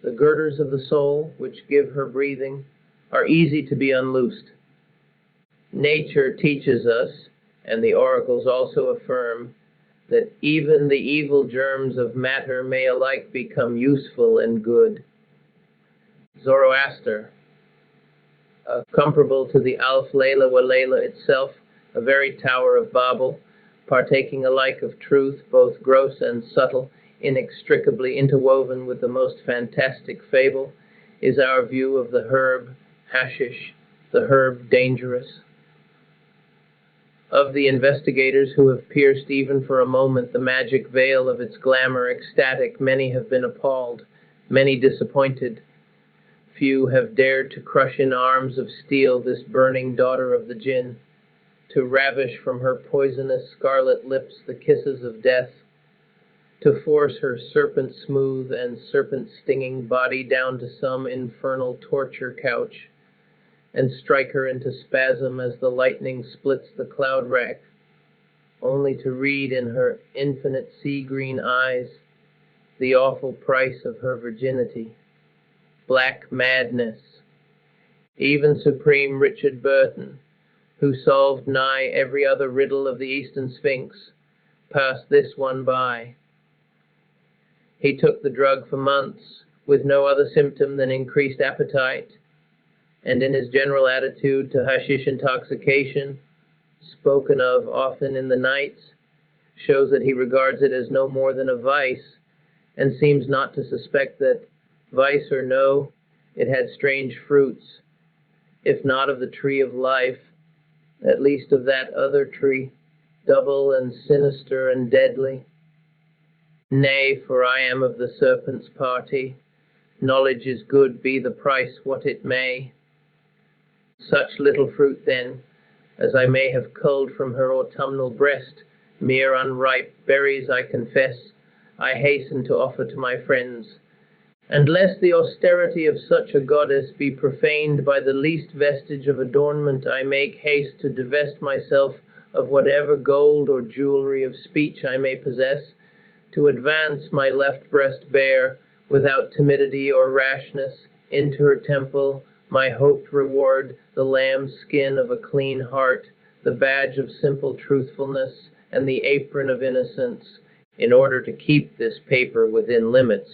The girders of the soul, which give her breathing, are easy to be unloosed. Nature teaches us, and the oracles also affirm, that even the evil germs of matter may alike become useful and good. Zoroaster, comparable to the Alf Layla wa Layla itself, a very Tower of Babel, partaking alike of truth, both gross and subtle, inextricably interwoven with the most fantastic fable, is our view of the herb Hashish, the herb dangerous. Of the investigators who have pierced even for a moment the magic veil of its glamour ecstatic, many have been appalled, many disappointed. Few have dared to crush in arms of steel this burning daughter of the Jinn, to ravish from her poisonous scarlet lips the kisses of death, to force her serpent-smooth and serpent-stinging body down to some infernal torture couch, and strike her into spasm as the lightning splits the cloud rack, only to read in her infinite sea-green eyes the awful price of her virginity, black madness. Even Supreme Richard Burton, who solved nigh every other riddle of the Eastern Sphinx, passed this one by. He took the drug for months, with no other symptom than increased appetite, and in his general attitude to hashish intoxication, spoken of often in the nights, shows that he regards it as no more than a vice, and seems not to suspect that, vice or no, it had strange fruits, if not of the tree of life, at least of that other tree, double and sinister and deadly. Nay, for I am of the serpent's party. Knowledge is good, be the price what it may. Such little fruit, then, as I may have culled from her autumnal breast, mere unripe berries, I confess, I hasten to offer to my friends. And lest the austerity of such a goddess be profaned by the least vestige of adornment, I make haste to divest myself of whatever gold or jewelry of speech I may possess, to advance my left breast bare, without timidity or rashness, into her temple, my hoped reward, the lamb's skin of a clean heart, the badge of simple truthfulness, and the apron of innocence, in order to keep this paper within limits.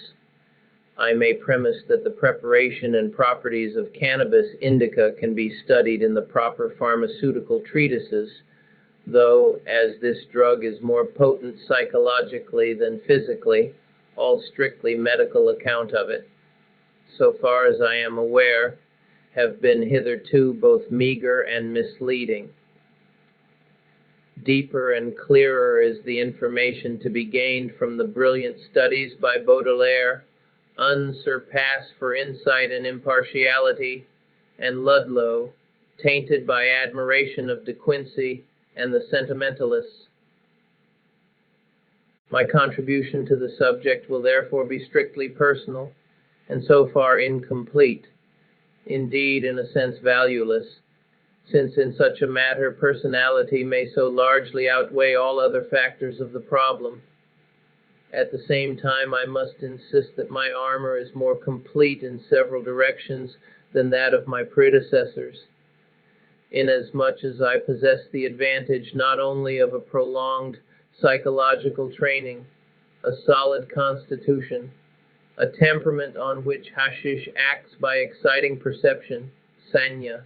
I may premise that the preparation and properties of cannabis indica can be studied in the proper pharmaceutical treatises, though, as this drug is more potent psychologically than physically, all strictly medical account of it, so far as I am aware, have been hitherto both meager and misleading. Deeper and clearer is the information to be gained from the brilliant studies by Baudelaire, unsurpassed for insight and impartiality, and Ludlow, tainted by admiration of De Quincey and the sentimentalists. My contribution to the subject will therefore be strictly personal, and so far incomplete, indeed in a sense valueless, since in such a matter personality may so largely outweigh all other factors of the problem. At the same time, I must insist that my armor is more complete in several directions than that of my predecessors, inasmuch as I possess the advantage not only of a prolonged psychological training, a solid constitution, a temperament on which hashish acts by exciting perception, sanya,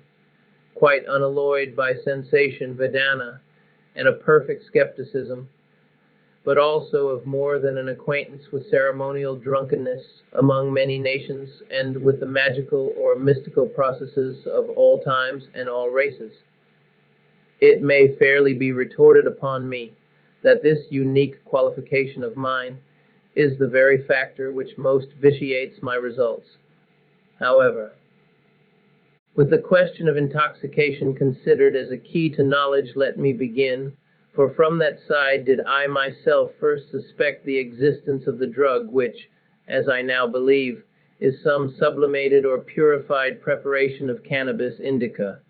quite unalloyed by sensation, vedana, and a perfect skepticism, but also of more than an acquaintance with ceremonial drunkenness among many nations and with the magical or mystical processes of all times and all races. It may fairly be retorted upon me that this unique qualification of mine is the very factor which most vitiates my results. However, with the question of intoxication considered as a key to knowledge, let me begin, for from that side did I myself first suspect the existence of the drug which, as I now believe, is some sublimated or purified preparation of cannabis indica.